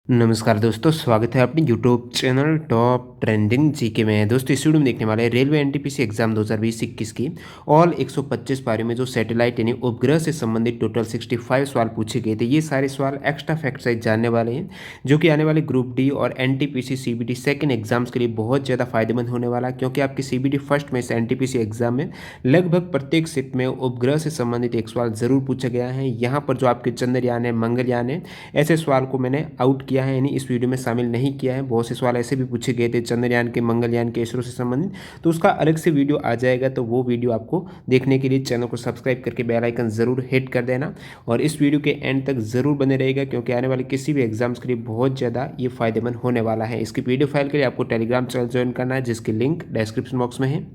नमस्कार दोस्तों, स्वागत है अपने YouTube channel top trending GK में। दोस्तों इस वीडियो में देखने वाले हैं रेलवे एनटीपीसी एग्जाम 2020-21 की ऑल 125 पारी में जो सैटेलाइट यानी उपग्रह से संबंधित टोटल 65 सवाल पूछे गए थे। ये सारे सवाल एक्स्ट्रा फैक्ट साइज जानने वाले हैं, जो कि आने वाले ग्रुप डी और एनटीपीसी सीबीटी सेकेंड एग्जाम्स के लिए बहुत ज़्यादा फायदेमंद होने वाला है, क्योंकि आपकी सीबीटी फर्स्ट में से एनटीपीसी एग्जाम में लगभग प्रत्येक शिफ्ट में उपग्रह से संबंधित एक सवाल जरूर पूछा गया है। यहाँ पर जो आपके चंद्रयान है, मंगलयान है, ऐसे सवाल को मैंने आउट किया है, यानी इस वीडियो में शामिल नहीं किया है। बहुत से सवाल ऐसे भी पूछे गए थे चंद्रयान के, मंगलयान के, इसरो से संबंधित, तो उसका अलग से वीडियो आ जाएगा। तो वो वीडियो आपको देखने के लिए चैनल को सब्सक्राइब करके बेल आइकन जरूर हिट कर देना और इस वीडियो के एंड तक जरूर बने रहेगा, क्योंकि आने वाले किसी भी एग्जाम्स के लिए बहुत ज़्यादा ये फायदेमंद होने वाला है। इसकी पीडीएफ फाइल के लिए आपको टेलीग्राम चैनल ज्वाइन करना है, जिसकी लिंक डिस्क्रिप्शन बॉक्स में है।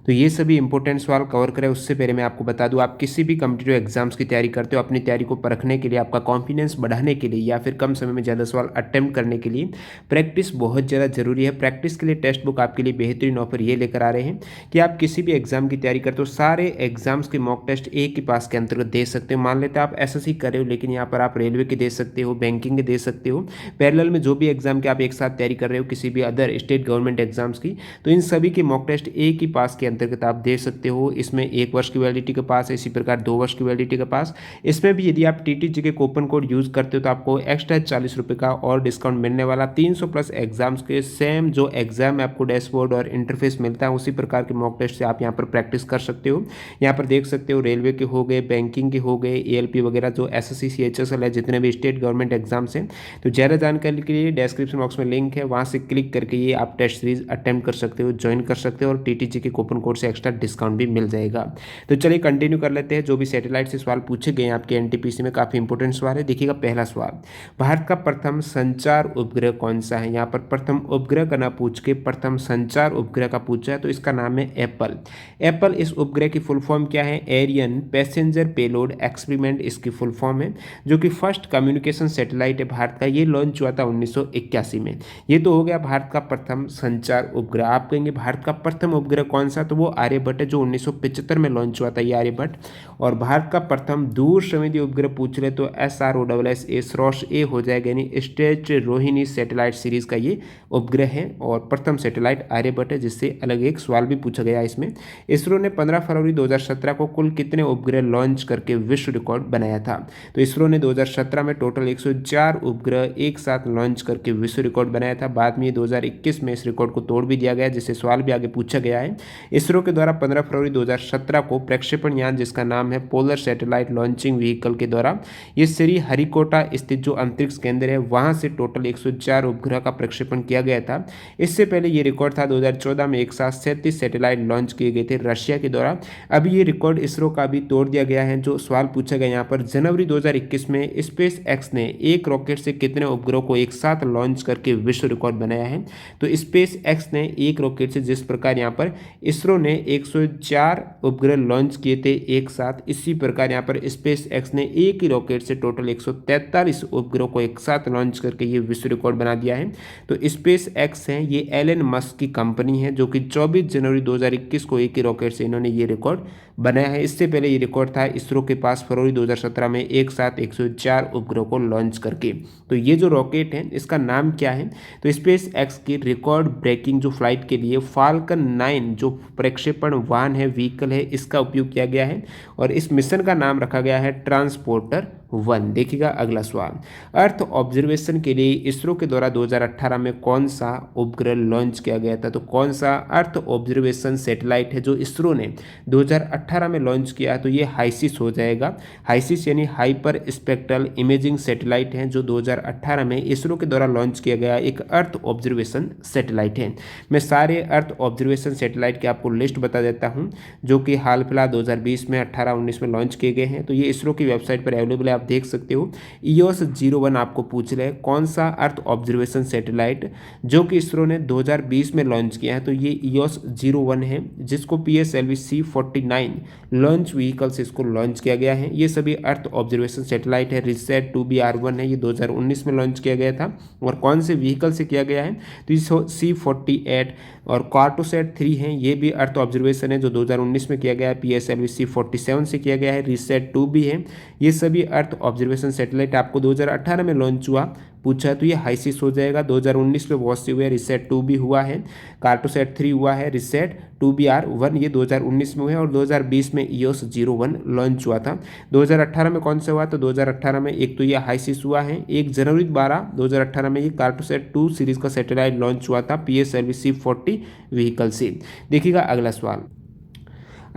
तो ये सभी इंपॉर्टेंट सवाल कवर करें उससे पहले मैं आपको बता दूं, आप किसी भी कॉम्पिटिटिव एग्जाम्स की तैयारी करते हो, अपनी तैयारी को परखने के लिए, आपका कॉन्फिडेंस बढ़ाने के लिए, या फिर कम समय में ज़्यादा सवाल अटेम्प्ट करने के लिए प्रैक्टिस बहुत ज़्यादा जरूरी है। प्रैक्टिस के लिए टेक्स्ट बुक आपके लिए बेहतरीन ऑफर ये लेकर आ रहे हैं कि आप किसी भी एग्जाम की तैयारी करते हो, सारे एग्जाम्स के मॉक टेस्ट एक ही पास के अंतर्गत दे सकते हो। मान लेते हैं आप एसएससी कर रहे हो, लेकिन यहाँ पर आप रेलवे के दे सकते हो, बैंकिंग के दे सकते हो, पैरेलल में जो भी एग्जाम के आप एक साथ तैयारी कर रहे हो, किसी भी अदर स्टेट गवर्नमेंट एग्जाम्स की, तो इन सभी के मॉक टेस्ट एक ही पास के अंतर्गत आप दे सकते हो। इसमें 1 वर्ष की वैलिडिटी का पास है, इसी प्रकार 2 वर्ष की वैलिडिटी का पास। इसमें भी यदि आप टीटीजी के कूपन कोड यूज करते हो तो आपको एक्स्ट्रा 40 रुपये का और डिस्काउंट मिलने वाला। 300 प्लस एग्जाम्स के सेम जो एग्जाम आपको डैशबोर्ड और इंटरफेस मिलता है, उसी प्रकार के मॉक टेस्ट से आप यहाँ पर प्रैक्टिस कर सकते हो। यहाँ पर देख सकते हो रेलवे के हो गए, बैंकिंग के हो गए, एएलपी वगैरह, जो एसएससी सीएचएसएल है, जितने भी स्टेट गवर्नमेंट एग्जाम्स हैं। तो ज़्यादा जानकारी के लिए डिस्क्रिप्शन बॉक्स में लिंक है, वहाँ से क्लिक करके ये आप टेस्ट सीरीज अटेम्प्ट कर सकते हो, ज्वाइन कर सकते हो और टीटीजी के कूपन कोड से एक्स्ट्रा डिस्काउंट भी मिल जाएगा। तो चलिए कंटिन्यू कर लेते हैं। जो भी सैटेलाइट से सवाल पूछे गए हैं आपके एनटीपीसी में, काफी इंपॉर्टेंट सवाल है। देखिएगा पहला सवाल, भारत का प्रथम संचार उपग्रह कौन सा है? यहाँ पर प्रथम उपग्रह का ना पूछ के प्रथम संचार उपग्रह का पूछा है, तो इसका नाम है एप्पल। एप्पल इस उपग्रह की फुल फॉर्म क्या है? एरियन पैसेंजर पेलोड एक्सपेरिमेंट इसकी फुल फॉर्म है, जो कि फर्स्ट कम्युनिकेशन सैटेलाइट है भारत का। ये लॉन्च हुआ था 1981 में। ये तो हो गया भारत का प्रथम संचार उपग्रह। आप कहेंगे भारत का प्रथम उपग्रह कौन सा? तो वो आर्यभट्ट है, जो 1975 में लॉन्च हुआ था ये आर्यभट्ट। और भारत का प्रथम दूर संवेदी उपग्रह पूछ ले तो SROSS स्रोस ए हो जाएगा, यानी स्ट्रेच रोहिणी सैटेलाइट सीरीज का ये उपग्रह है और प्रथम सैटेलाइट आर्यभट्ट है, जिससे अलग एक सवाल भी पूछा गया इसमें। इसरो ने 15 फरवरी 2017 को कुल कितने उपग्रह लॉन्च करके विश्व रिकॉर्ड बनाया था? तो इसरो ने 2017 में टोटल 104 उपग्रह एक साथ लॉन्च करके विश्व रिकॉर्ड बनाया था। बाद में 2021 में इस रिकॉर्ड को तोड़ भी दिया गया, जिससे सवाल भी आगे पूछा गया है। इसरो के द्वारा 15 फरवरी 2017 को प्रक्षेपण यान, जिसका नाम है पोलर सैटेलाइट लॉन्चिंग व्हीकल के द्वारा, ये श्री हरिकोटा स्थित जो अंतरिक्ष केंद्र है वहां से टोटल 104 उपग्रह का प्रक्षेपण किया गया था। इससे पहले ये रिकॉर्ड था 2014 में एक साथ 37 सैटेलाइट लॉन्च किए गए थे रशिया के द्वारा। अभी ये रिकॉर्ड इसरो का भी तोड़ दिया गया है। जो सवाल पूछा गया यहाँ पर, जनवरी 2021 में स्पेस एक्स ने एक रॉकेट से कितने उपग्रहों को एक साथ लॉन्च करके विश्व रिकॉर्ड बनाया है? तो स्पेस एक्स ने एक रॉकेट से, जिस प्रकार यहाँ पर इसरो ने 104 उपग्रह लॉन्च किए थे एक साथ, इसी प्रकार यहाँ पर स्पेस एक्स ने एक ही रॉकेट से टोटल 143 उपग्रहों को एक साथ लॉन्च करके ये विश्व रिकॉर्ड बना दिया है। तो स्पेस एक्स है, ये एलन मस्क की कंपनी है, जो कि 24 जनवरी 2021 को एक ही रॉकेट से इन्होंने ये रिकॉर्ड बनाया है। इससे पहले ये रिकॉर्ड था इसरो के पास फरवरी 2017 में एक साथ 104 उपग्रहों को लॉन्च करके। तो ये जो रॉकेट है इसका नाम क्या है? तो स्पेस एक्स की रिकॉर्ड ब्रेकिंग जो फ्लाइट के लिए फाल्कन 9 जो प्रक्षेपण वाहन है, व्हीकल है, इसका उपयोग किया गया है और इस मिशन का नाम रखा गया है ट्रांसपोर्टर 1। देखिएगा अगला सवाल, अर्थ ऑब्जर्वेशन के लिए इसरो के द्वारा 2018 में कौन सा उपग्रह लॉन्च किया गया था? तो कौन सा अर्थ ऑब्जर्वेशन सैटेलाइट है जो इसरो ने 2018 में लॉन्च किया है? तो ये हाइसिस हो जाएगा। हाइसिस यानी हाइपर स्पेक्ट्रल इमेजिंग सैटेलाइट है, जो 2018 में इसरो के द्वारा लॉन्च किया गया एक अर्थ ऑब्जर्वेशन सैटेलाइट है। मैं सारे अर्थ ऑब्जर्वेशन सैटेलाइट की आपको लिस्ट बता देता हूँ, जो कि हाल फिलहाल 2020 में, 18-19 में लॉन्च किए गए हैं। तो ये इसरो की वेबसाइट पर अवेलेबल है, आप देख सकते हो। EOS-01 आपको पूछ रहे हैं कौन सा अर्थ ऑब्जर्वेशन सैटेलाइट जो कि इसरो ने 2020 में लॉन्च किया है? तो ये EOS-01 है, जिसको PSLV C49 लॉन्च व्हीकल से इसको लॉन्च किया गया है। ये सभी अर्थ ऑब्जर्वेशन सैटेलाइट है। रिसैट 2B-R1 है, ये 2019 में लॉन्च किया गया था। और कौन से व्हीकल से किया गया है? तो C48 और कार्टोसैट 3 हैं, ये भी अर्थ ऑब्जर्वेशन है, जो 2019 में किया गया है। PSLV C47 से किया गया है। रिसैट 2 भी है। ये सभी अर्थ ऑब्जर्वेशन सैटेलाइट आपको 2018 में लॉन्च हुआ पूछा है तो ये हाईसिस हो जाएगा। 2019 में बहुत से हुए, रिसेट 2 भी हुआ है, कार्टोसैट 3 हुआ है, रिसेट 2BR1 ये 2019 में हुए और 2020 में EOS 01 लॉन्च हुआ था। 2018 में कौन सा हुआ? तो 2018 में एक तो ये हाईसिस हुआ है, 1 जनवरी 12 2018 में ये कार्टोसैट 2 सीरीज का सैटेलाइट लॉन्च हुआ था PSLV C40 व्हीकल से। देखिएगा अगला सवाल,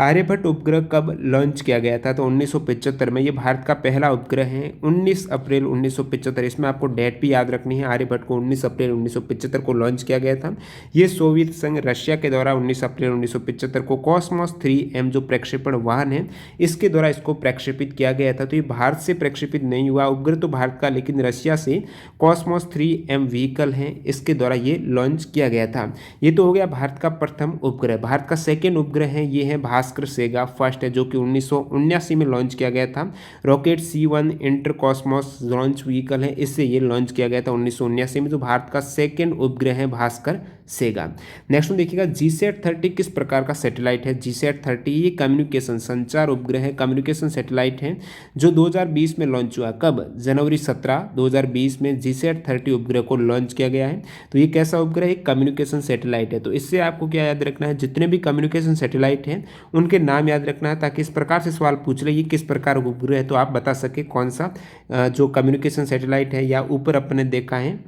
आर्यभट्ट उपग्रह कब लॉन्च किया गया था? तो 1975 में। ये भारत का पहला उपग्रह है, 19 अप्रैल 1975। इसमें आपको डेट भी याद रखनी है, आर्यभट्ट को 19 अप्रैल 1975 को लॉन्च किया गया था। ये सोवियत संघ रशिया के द्वारा 19 अप्रैल 1975 को कॉस्मोस 3M जो प्रक्षेपण वाहन है इसके द्वारा इसको प्रक्षेपित किया गया था। तो ये भारत से प्रक्षेपित नहीं हुआ, उपग्रह तो भारत का लेकिन रशिया से कॉस्मोस 3M व्हीकल है इसके द्वारा ये लॉन्च किया गया था। ये तो हो गया भारत का प्रथम उपग्रह। भारत का सेकेंड उपग्रह है, ये है भास्कर सेगा फर्स्ट है जो कि 1979 में लॉन्च किया गया था। Rocket C1 inter Cosmos launch vehicle है, इससे ये लॉन्च किया गया था 1979 में। तो भारत का सेकेंड उपग्रह है भास्कर सेगा। नेक्स्ट में देखिएगा GSAT-30 किस प्रकार का सैटेलाइट है? GSAT-30 ये कम्युनिकेशन संचार उपग्रह है, कम्युनिकेशन सैटेलाइट है जो 2020 में लॉन्च हुआ। कब? जनवरी 17 2020 में GSAT-30 उपग्रह को लॉन्च किया गया है। तो ये कैसा उपग्रह है? कम्युनिकेशन सैटेलाइट है। तो इससे आपको क्या याद रखना है, जितने भी कम्युनिकेशन सैटेलाइट हैं उनके नाम याद रखना है, ताकि इस प्रकार से सवाल पूछ ले ये किस प्रकार का उपग्रह है तो आप बता सके कौन सा जो कम्युनिकेशन सैटेलाइट है। या ऊपर अपने देखा है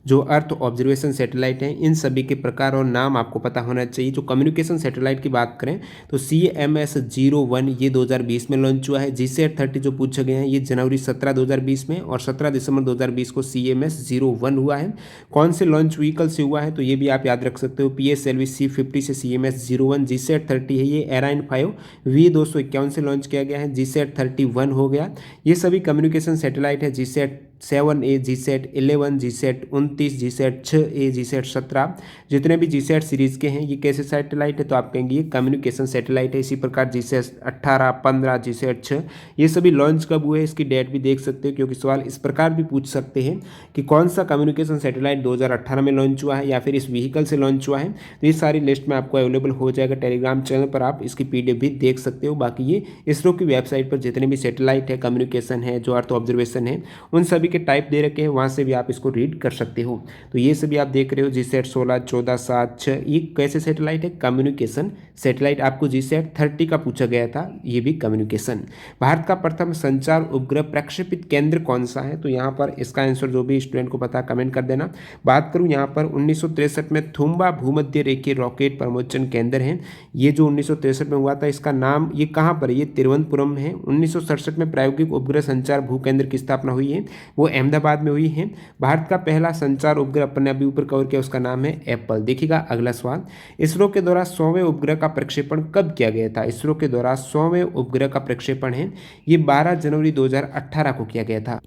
जो अर्थ ऑब्जर्वेशन सैटेलाइट हैं इन सभी के प्रकार और नाम आपको पता होना चाहिए। जो कम्युनिकेशन सैटेलाइट की बात करें तो CMS-01 ये 2020 में लॉन्च हुआ है। GSAT-30 जो पूछे गए हैं ये जनवरी 17 2020 में और 17 दिसंबर 2020 को CMS-01 हुआ है। कौन से लॉन्च व्हीकल से हुआ है तो ये भी आप याद रख सकते हो, PSLV C50 से CMS-01। GSAT-30 है ये एराइन 5 V251 से लॉन्च किया गया है, GSAT-31 हो गया। ये सभी कम्युनिकेशन सैटेलाइट है, GSAT-7A, GSAT-11, GSAT-29, GSAT-6A, GSAT-17 जितने भी GSAT सीरीज़ के हैं ये कैसे सैटेलाइट है तो आप कहेंगे ये कम्युनिकेशन सैटेलाइट है। इसी प्रकार GSAT-18, 15, GSAT-6 ये सभी लॉन्च कब हुए इसकी डेट भी देख सकते हो, क्योंकि सवाल इस प्रकार भी पूछ सकते हैं कि कौन सा कम्युनिकेशन सैटेलाइट 2018 में लॉन्च हुआ है या फिर इस व्हीकल से लॉन्च हुआ है। तो ये सारी लिस्ट में आपको अवेलेबल हो जाएगा टेलीग्राम चैनल पर, आप इसकी PDF भी देख सकते हो। बाकी ये इसरो की वेबसाइट पर जितने भी सैटेलाइट है, कम्युनिकेशन है, जो अर्थ ऑब्जर्वेशन है, उन सभी के टाइप दे रखे हैं, वहाँ से भी आप इसको रीड कर सकते हो। तो ये सभी आप देख रहे हो GSAT-16, 14, 7, 6 ये कैसे सैटेलाइट है? Communication satellite. आपको GSAT-30 का पूछा गया था, ये भी कम्युनिकेशन। भारत का प्रथम संचार उपग्रह प्रक्षेपित केंद्र कौन सा है? तो यहाँ पर इसका आंसर जो भी स्टूडेंट को पता कमेंट कर देना। बात करूँ यहाँ पर 1963 में थुम्बा भूमध्य रेखीय रॉकेट प्रमोचन केंद्र है, ये जो 1963 में हुआ था इसका नाम ये कहाँ पर है? ये तिरुवनंतपुरम है। 1967 में प्रायोगिक उपग्रह संचार भूकेंद्र की स्थापना हुई है, वो अहमदाबाद में हुई है। भारत का पहला संचार उपग्रह अपने अभी ऊपर कवर किया, उसका नाम है एप्पल। देखिएगा अगला सवाल, इसरो के द्वारा 100वें उपग्रह का प्रक्षेपण कब किया गया था? इसरो के द्वारा 100वें उपग्रह का प्रक्षेपण है ये 12 जनवरी 2018 को किया गया था।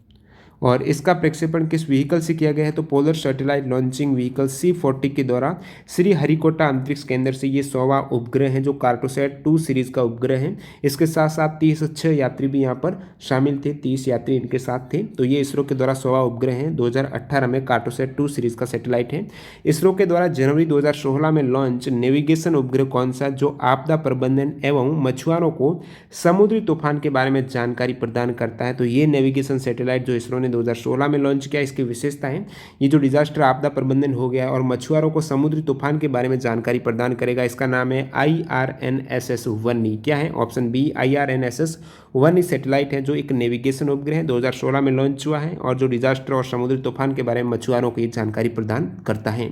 और इसका प्रक्षेपण किस व्हीकल से किया गया है? तो polar satellite launching vehicle C40 के द्वारा श्रीहरिकोटा अंतरिक्ष केंद्र से ये 100वां उपग्रह है जो कार्टोसैट 2 सीरीज का उपग्रह है। इसके साथ साथ 36 यात्री भी यहाँ पर शामिल थे, 30 यात्री इनके साथ थे। तो ये इसरो के द्वारा 100वां उपग्रह है, 2018 में कार्टोसैट 2 सीरीज का सैटेलाइट है। इसरो के द्वारा जनवरी 2016 में लॉन्च नेविगेशन उपग्रह कौन सा जो आपदा प्रबंधन एवं मछुआरों को समुद्री तूफान के बारे में जानकारी प्रदान करता है? तो ये नेविगेशन सैटेलाइट जो इसरो ने 2016 में लॉन्च किया, इसकी विशेषता है ये जो डिजास्टर आपदा प्रबंधन हो गया और मछुआरों को समुद्री तूफान के बारे में जानकारी प्रदान करेगा, इसका नाम है IRNSS-1। क्या है? ऑप्शन बी IRNSS-1 सैटेलाइट है जो एक नेविगेशन उपग्रह है, 2016 में लॉन्च हुआ है और जो डिजास्टर और समुद्री तूफान के बारे में मछुआरों को ये जानकारी प्रदान करता है।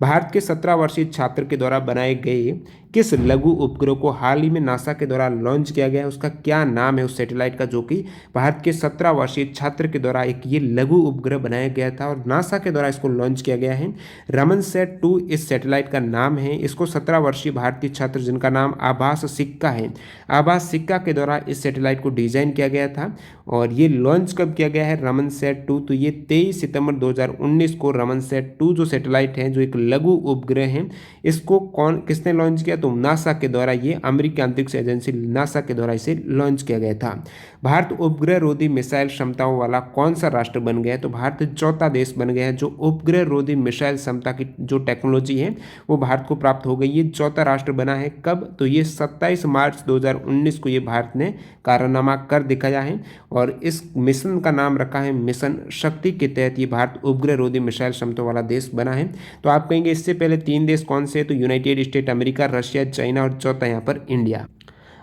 भारत के 17 वर्षीय छात्र के द्वारा बनाए गए किस लघु उपग्रह को हाल ही में नासा के द्वारा लॉन्च किया गया है, उसका क्या नाम है उस सैटेलाइट का जो कि भारत के 17 वर्षीय छात्र के द्वारा एक ये लघु उपग्रह बनाया गया था और नासा के द्वारा इसको लॉन्च किया गया है? रमनसैट-2 इस सैटेलाइट का नाम है। इसको 17 वर्षीय भारतीय छात्र जिनका नाम आभास सिक्का है, आभास सिक्का के द्वारा इस सैटेलाइट को डिजाइन किया गया था। और ये लॉन्च कब किया गया है? रमनसैट-2 तो ये 23 सितंबर 2019 को रमनसैट-2 जो सैटेलाइट है जो एक लघु उपग्रह है, इसको किसने लॉन्च किया? तो नासा के द्वारा, ये अमेरिकी अंतरिक्ष एजेंसी नासा के द्वारा इसे लॉन्च किया गया था। भारत उपग्रह रोधी मिसाइल क्षमताओं वाला कौन सा राष्ट्र बन गया है? तो भारत चौथा देश बन गया है जो उपग्रह रोधी मिसाइल क्षमता की जो टेक्नोलॉजी है वो भारत को प्राप्त हो गई। ये चौथा राष्ट्र बना है। कब? तो ये 27 मार्च 2019 को ये भारत ने कार्य कारनामा कर दिखाया है और इस मिशन का नाम रखा है मिशन शक्ति के तहत ये भारत उपग्रहरोधी मिसाइल क्षमता वाला देश बना है। तो आप कहेंगे इससे पहले 3 देश कौन से हैं, तो United state America, Russia, China और चौथा यहाँ पर इंडिया।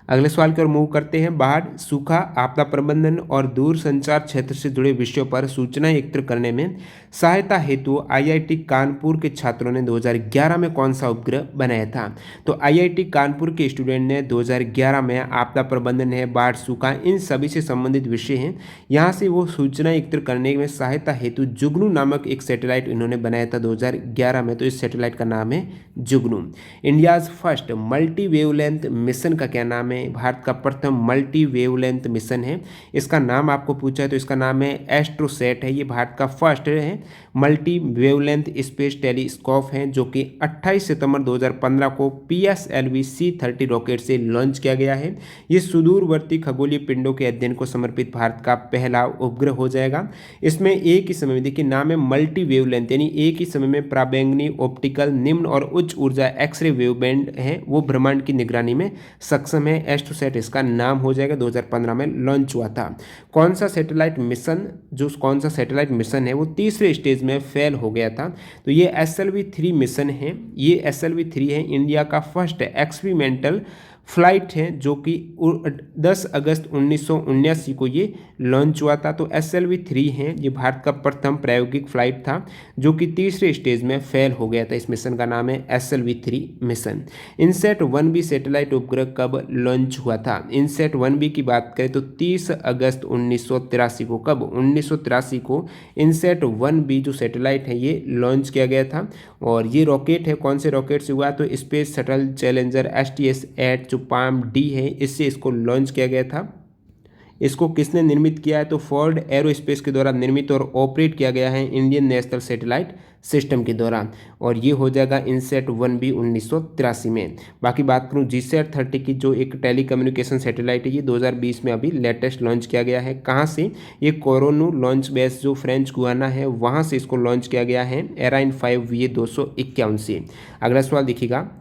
अगले सवाल की ओर मूव करते हैं। बाढ़, सूखा, आपदा प्रबंधन और दूर संचार क्षेत्र से जुड़े विषयों पर सूचनाएं एकत्र करने में सहायता हेतु आईआईटी कानपुर के छात्रों ने 2011 में कौन सा उपग्रह बनाया था। तो आईआईटी कानपुर के स्टूडेंट ने 2011 में आपदा प्रबंधन है, बाढ़, सूखा, इन सभी से संबंधित विषय हैं, यहाँ से वो सूचनाएं एकत्र करने में सहायता हेतु जुगनू नामक एक सैटेलाइट इन्होंने बनाया था 2011 में। तो इस सैटेलाइट का नाम है जुगनू। India's first multi wavelength mission का क्या नाम है। भारत का प्रथम मल्टी वेवलेंथ मिशन है, इसका नाम आपको पूछा है तो इसका नाम है एस्ट्रोसैट है। ये भारत का फर्स्ट है मल्टी वेवलेंथ स्पेस टेलीस्कोप है जो कि 28 सितंबर 2015 को PSLV C-30 रॉकेट से लॉन्च किया गया है। ये सुदूरवर्ती खगोलीय पिंडों के अध्ययन को समर्पित भारत का पहला उपग्रह हो जाएगा। इसमें एक ही समय में, देखिए नाम है मल्टी वेवलेंथ, यानी एक ही समय में प्राबैंगनी, ऑप्टिकल, निम्न और उच्च ऊर्जा एक्सरे वेवबैंड है वो ब्रह्मांड की निगरानी में सक्षम है। एस्ट्रोसैट इसका नाम हो जाएगा, 2015 में लॉन्च हुआ था। कौन सा सैटेलाइट मिशन है वो तीसरे स्टेज में फेल हो गया था। तो ये SLV-3 मिशन है। ये SLV-3 है इंडिया का फर्स्ट एक्सपेरिमेंटल फ्लाइट है जो कि 10 अगस्त 1979 को ये लॉन्च हुआ था। तो SLV-3 है, ये भारत का प्रथम प्रायोगिक फ्लाइट था जो कि तीसरे स्टेज में फेल हो गया था। इस मिशन का नाम है SLV-3 mission. INSAT 1B satellite उपग्रह कब लॉन्च हुआ था। इनसैट 1B की बात करें तो 30 अगस्त 1983 को, कब 1983 को इनसैट 1B जो सैटेलाइट है ये लॉन्च किया गया था। और ये रॉकेट है, कौन से रॉकेट से हुआ, तो स्पेस शटल चैलेंजर STS-8 जो PALM-D है इससे इसको लॉन्च किया गया था। इसको किसने निर्मित किया है, तो फोर्ड एरोस्पेस के द्वारा निर्मित और ऑपरेट किया गया है इंडियन नेशनल सैटेलाइट सिस्टम के दौरान। और ये हो जाएगा इनसैट 1B 1983 में। बाकी बात करूँ GSAT-30 की, जो एक टेली कम्युनिकेशन सैटेलाइट है, ये 2020 में अभी लेटेस्ट लॉन्च किया गया है। कहाँ से, ये कोरोनू लॉन्च बेस जो फ्रेंच गुयाना है वहाँ से इसको लॉन्च किया गया है एराइन 5 VA 251 से। अगला सवाल देखिएगा,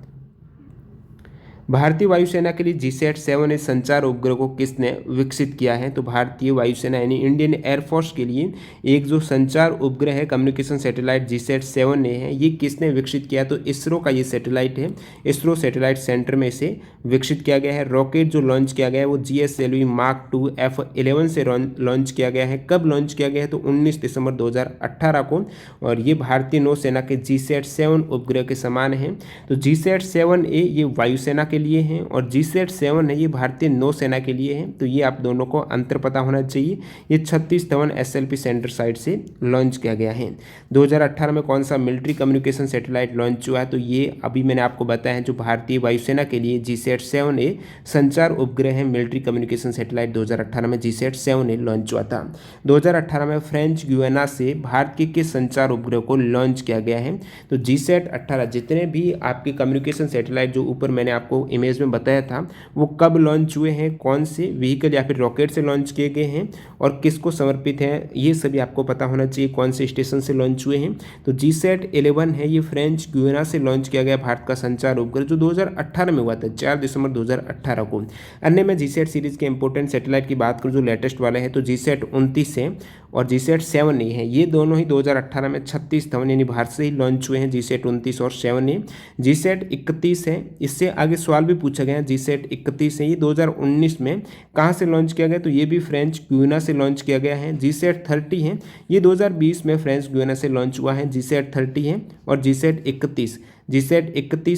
भारतीय वायुसेना के लिए GSAT-7 संचार उपग्रह को किसने विकसित किया है। तो भारतीय वायुसेना यानी इंडियन एयरफोर्स के लिए एक जो संचार उपग्रह है कम्युनिकेशन सैटेलाइट GSAT-7 है, ये किसने विकसित किया, तो इसरो का ये सैटेलाइट है। इसरो सैटेलाइट सेंटर में इसे विकसित किया गया है। रॉकेट जो लॉन्च किया गया है वो GSLV Mark 2 F11 से लॉन्च किया गया है। कब लॉन्च किया गया है, तो 19 दिसंबर 2018 को। और ये भारतीय नौसेना के GSAT-7 उपग्रह के समान है। तो GSAT-7A ये वायुसेना के लिए हैं और GSAT-7 है ये भारतीय नौसेना के लिए है। तो ये आप दोनों को अंतर पता होना चाहिए। ये 36 धवन SLP सेंटर साइट से लॉन्च किया गया है। 2018 में कौन सा मिलिट्री कम्युनिकेशन सैटेलाइट लॉन्च हुआ है, तो ये अभी मैंने आपको बताया है जो भारतीय वायुसेना के लिए GSAT-7A संचार उपग्रह है मिलिट्री कम्युनिकेशन सैटेलाइट 2018 में GSAT-7A लॉन्च हुआ था। 2018 में फ्रेंच गुयाना से भारत के किस संचार उपग्रह को लॉन्च किया गया है, तो GSAT-18 जितने भी आपके कम्युनिकेशन सैटेलाइट जो ऊपर मैंने आपको इमेज में बताया था वो कब लॉन्च हुए हैं, कौन से व्हीकल या फिर रॉकेट से लॉन्च किए गए हैं और किसको समर्पित है, ये सभी आपको पता होना चाहिए। कौन से स्टेशन से लॉन्च हुए हैं, तो GSAT-11 है, ये फ्रेंच गुयाना से लॉन्च किया गया भारत का संचार उपग्रह जो 2018 में हुआ था, 4 दिसंबर 2018 को। अन्य में GSAT सीरीज के इंपोर्टेंट सैटेलाइट की बात करूँ जो लेटेस्ट वाले हैं, तो GSAT-29 है और GSAT-7A है। ये दोनों ही 2018 में 36 धवन यानी भारत से ही लॉन्च हुए हैं, GSAT-29 और 7A। GSAT-31 है, इससे आगे सवाल भी पूछा गया है। GSAT-31 है, ये 2019 में कहाँ से लॉन्च किया गया, तो ये भी फ्रेंच गुयाना से लॉन्च किया गया है। GSAT-30 है, ये 2020 में फ्रेंच गुयाना से लॉन्च हुआ है। GSAT-30 है और GSAT-31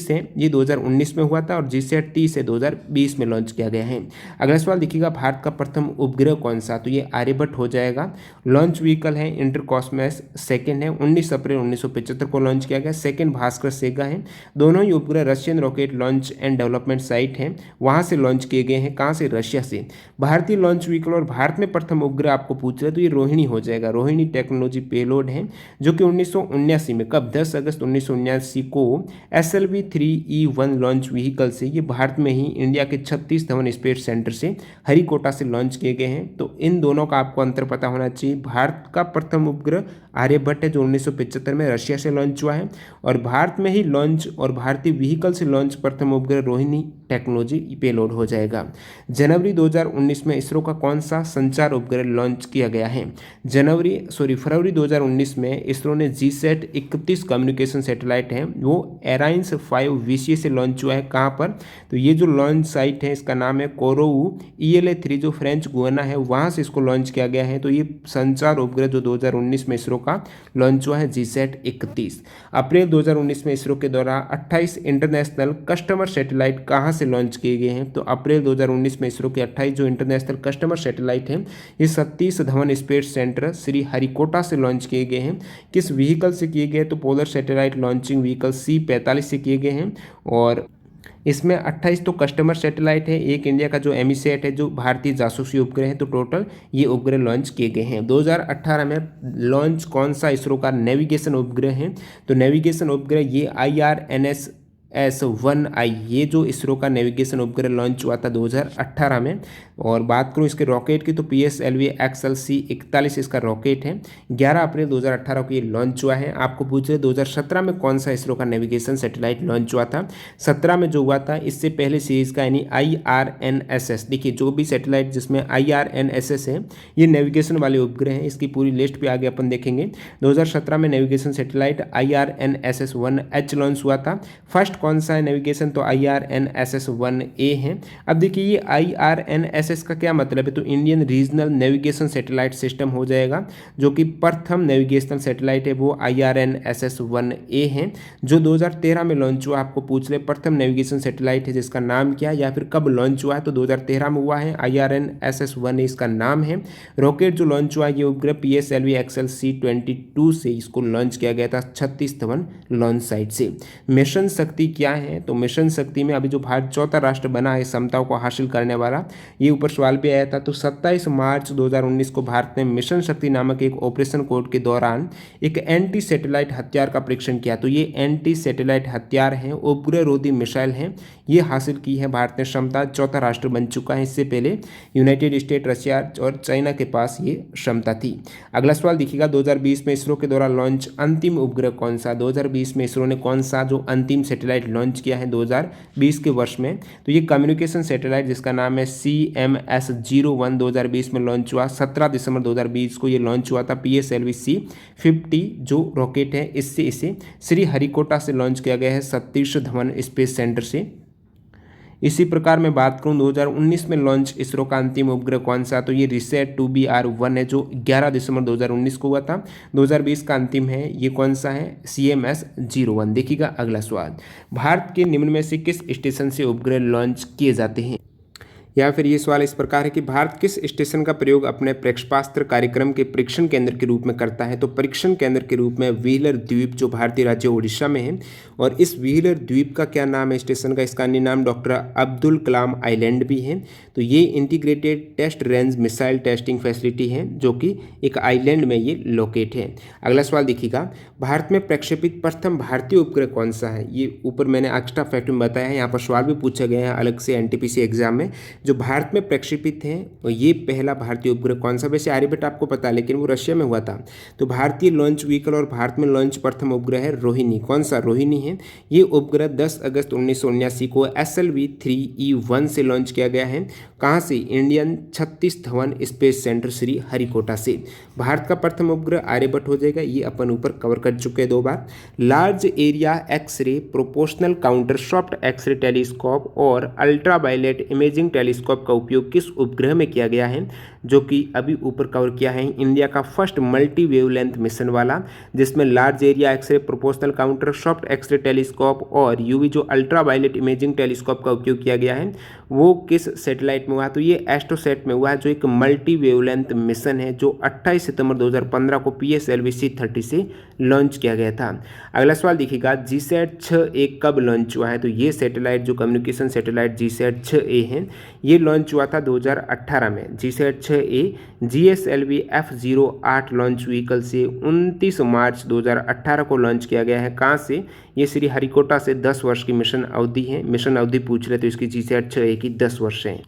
है, ये 2019 में हुआ था और GSAT-30 है 2020 में लॉन्च किया गया है। अगला सवाल देखिएगा, भारत का प्रथम उपग्रह कौन सा, तो ये आर्यभट्ट हो जाएगा। लॉन्च व्हीकल है इंटरकॉस्मस सेकंड है, 19 अप्रैल 1975 को लॉन्च किया गया। सेकंड भास्कर सेगा है। दोनों ही उपग्रह Russian rocket launch and development site है, वहाँ से लॉन्च किए गए हैं। कहाँ से, रशिया से। भारतीय लॉन्च व्हीकल और भारत में प्रथम उपग्रह आपको पूछ रहे हैं तो ये रोहिणी हो जाएगा। रोहिणी टेक्नोलॉजी पेलोड है जो कि 1979 में, कब, 10 अगस्त 1979 को SLV-3E1 लॉन्च व्हीकल से ये भारत में ही इंडिया के 36 धवन स्पेस सेंटर से हरिकोटा से लॉन्च किए गए हैं। तो इन दोनों का आपको अंतर पता होना चाहिए। भारत का प्रथम उपग्रह आर्यभट्ट है जो 1975 में रशिया से लॉन्च हुआ है, और भारत में ही लॉन्च और भारतीय व्हीकल से लॉन्च प्रथम उपग्रह रोहिणी टेक्नोलॉजी पेलोड हो जाएगा। जनवरी 2019 में इसरो का कौन सा संचार उपग्रह लॉन्च किया गया है? फरवरी 2019 में इसरो ने जीसैट 31 कम्युनिकेशन सैटेलाइट है वो एराइंस 5 VCA से लॉन्च हुआ है। कहाँ पर? तो ये जो लॉन्च साइट है इसका नाम है कोरोऊ ELA-3 जो फ्रेंच गुयाना है वहाँ से इसको लॉन्च किया गया है। तो ये संचार उपग्रह जो 2019 में इसरो का लॉन्च हुआ है जीसैट 31। अप्रैल 2019 में इसरो के द्वारा 28 इंटरनेशनल कस्टमर सैटेलाइट कहाँ से लॉन्च किए गए हैं? तो अप्रैल 2019 में इसरो के 28 जो इंटरनेशनल कस्टमर सैटेलाइट हैं ये 37 धवन स्पेस सेंटर श्री हरिकोटा से लॉन्च किए गए हैं। किस व्हीकल से किए गए? तो polar satellite launching vehicle C-45 से किए गए हैं, और इसमें 28 तो कस्टमर सैटेलाइट है, एक इंडिया का जो एमीसैट है जो भारतीय जासूसी उपग्रह है। तो टोटल ये उपग्रह लॉन्च किए गए हैं। 2018 में लॉन्च कौन सा इसरो का नेविगेशन उपग्रह है? तो नेविगेशन उपग्रह ये IRNSS-1I ये जो इसरो का नेविगेशन उपग्रह लॉन्च हुआ था 2018 में। और बात करूँ इसके रॉकेट की तो PSLV XLC-41 इसका रॉकेट है। 11 अप्रैल 2018 को ये लॉन्च हुआ है। आपको पूछ रहे 2017 में कौन सा इसरो का नेविगेशन सैटेलाइट लॉन्च हुआ था? 17 में जो हुआ था इससे पहले सीरीज का यानी IRNSS। देखिए जो भी सैटेलाइट जिसमें IRNSS है ये नेविगेशन वाले उपग्रह हैं। इसकी पूरी लिस्ट पे आगे अपन देखेंगे। 2017 में नेविगेशन सैटेलाइट IRNSS-1H लॉन्च हुआ था। फर्स्ट कौन सा है नेविगेशन? तो IRNSS-1A है। अब देखिए ये IRNSS का क्या मतलब है? तो Indian regional navigation satellite system हो जाएगा, जो कि प्रथम नेविगेशनल सैटेलाइट है वो IRNSS-1A है जो 2013 में लॉन्च हुआ। आपको पूछ ले प्रथम नेविगेशन सैटेलाइट है जिसका नाम क्या है या फिर कब लॉन्च हुआ है? तो 2013 में हुआ है। IRNSS-1A इसका नाम है। रॉकेट जो लॉन्च हुआ ये उपग्रह PSLV XLC-22 से इसको लॉन्च किया गया था 36 धवन लॉन्च साइट से। मिशन शक्ति क्या है? तो मिशन शक्ति में अभी जो भारत चौथा राष्ट्र बना है क्षमताओं को हासिल करने वाला, ये ऊपर सवाल भी आया था। तो 27 मार्च 2019 को भारत ने मिशन शक्ति नामक एक ऑपरेशन कोड के दौरान एक एंटी सैटेलाइट हथियार का परीक्षण किया। तो ये एंटी सैटेलाइट हथियार है, उपग्रह रोधी मिसाइल है, ये हासिल की है भारत ने क्षमता। चौथा राष्ट्र बन चुका है। इससे पहले यूनाइटेड स्टेट, रशिया और चाइना के पास ये क्षमता थी। अगला सवाल देखिएगा 2020 में इसरो के द्वारा लॉन्च अंतिम उपग्रह कौन सा? 2020 में इसरो ने कौन सा जो अंतिम सैटेलाइट लॉन्च किया है 2020 के वर्ष में? तो ये कम्युनिकेशन सैटेलाइट जिसका नाम है CMS-01 2020 में लॉन्च हुआ। 17 दिसंबर 2020 को ये लॉन्च हुआ था। PSLV C-50 जो रॉकेट है इससे इसे श्री हरिकोटा से लॉन्च किया गया है 37 धवन स्पेस सेंटर से। इसी प्रकार मैं बात करूं 2019 में लॉन्च इसरो का अंतिम उपग्रह कौन सा? तो ये रिसैट 2BR-1 है जो 11 दिसंबर 2019 को हुआ था। 2020 का अंतिम है। ये कौन सा है? CMS-01। देखिएगा अगला सवाल, भारत के निम्न में से किस स्टेशन से उपग्रह लॉन्च किए जाते हैं? या फिर ये सवाल इस प्रकार है कि भारत किस स्टेशन का प्रयोग अपने प्रक्षेपास्त्र कार्यक्रम के परीक्षण केंद्र के रूप में करता है? तो परीक्षण केंद्र के रूप में व्हीलर द्वीप जो भारतीय राज्य उड़ीसा में है, और इस व्हीलर द्वीप का क्या नाम है स्टेशन का? इसका अन्य नाम डॉक्टर अब्दुल कलाम आइलैंड भी है। तो ये integrated test range missile testing facility है जो कि एक आइलैंड में ये लोकेट है। अगला सवाल देखिएगा, भारत में प्रक्षेपित प्रथम भारतीय उपग्रह कौन सा है? ये ऊपर मैंने एक्स्ट्रा फैक्ट में बताया है, यहाँ पर सवाल भी पूछा गया है अलग से NTPC एग्जाम में। जो भारत में प्रक्षेपित है और ये पहला भारतीय उपग्रह कौन सा? वैसे आर्यभट्ट आपको पता है लेकिन वो रशिया में हुआ था। तो भारतीय लॉन्च व्हीकल और भारत में लॉन्च प्रथम उपग्रह है रोहिणी। कौन सा? रोहिणी है। ये उपग्रह 10 अगस्त 1979 को SLV-3E1 से लॉन्च किया गया है। कहाँ से? Indian 36 Dhawan space centre Shri Harikota से। भारत का प्रथम उपग्रह आर्यभट्ट हो जाएगा। ये अपन ऊपर कवर कर चुके हैं 2 बार। Large area x ray proportional counter soft x ray telescope और अल्ट्रावायलेट इमेजिंग टेलीस्कोप का उपयोग किस उपग्रह में किया गया है? जो कि अभी ऊपर कवर किया है, इंडिया का फर्स्ट मल्टी वेवलेंथ मिशन वाला, जिसमें large area x ray proportional counter soft x ray telescope और UV जो अल्ट्रावायलेट इमेजिंग टेलीस्कोप का उपयोग किया गया है। वो किस सैटेलाइट में हुआ? तो ये एस्ट्रोसैट में हुआ है जो एक मल्टी वेवलेंथ मिशन है जो 28 सितंबर 2015 को PSLV C-30 से लॉन्च किया गया था। अगला सवाल देखिएगा, GSAT-6A कब लॉन्च हुआ है? तो ये सैटेलाइट जो कम्युनिकेशन सैटेलाइट GSAT-6A है ये लॉन्च हुआ था 2018 में। GSAT 6A GSLV F08 launch vehicle से 29 मार्च 2018 को लॉन्च किया गया है। कहाँ से? ये श्रीहरिकोटा से 10 वर्ष की मिशन अवधि है। मिशन अवधि पूछ रहे तो इसकी GSAT 6A की 10 वर्ष है।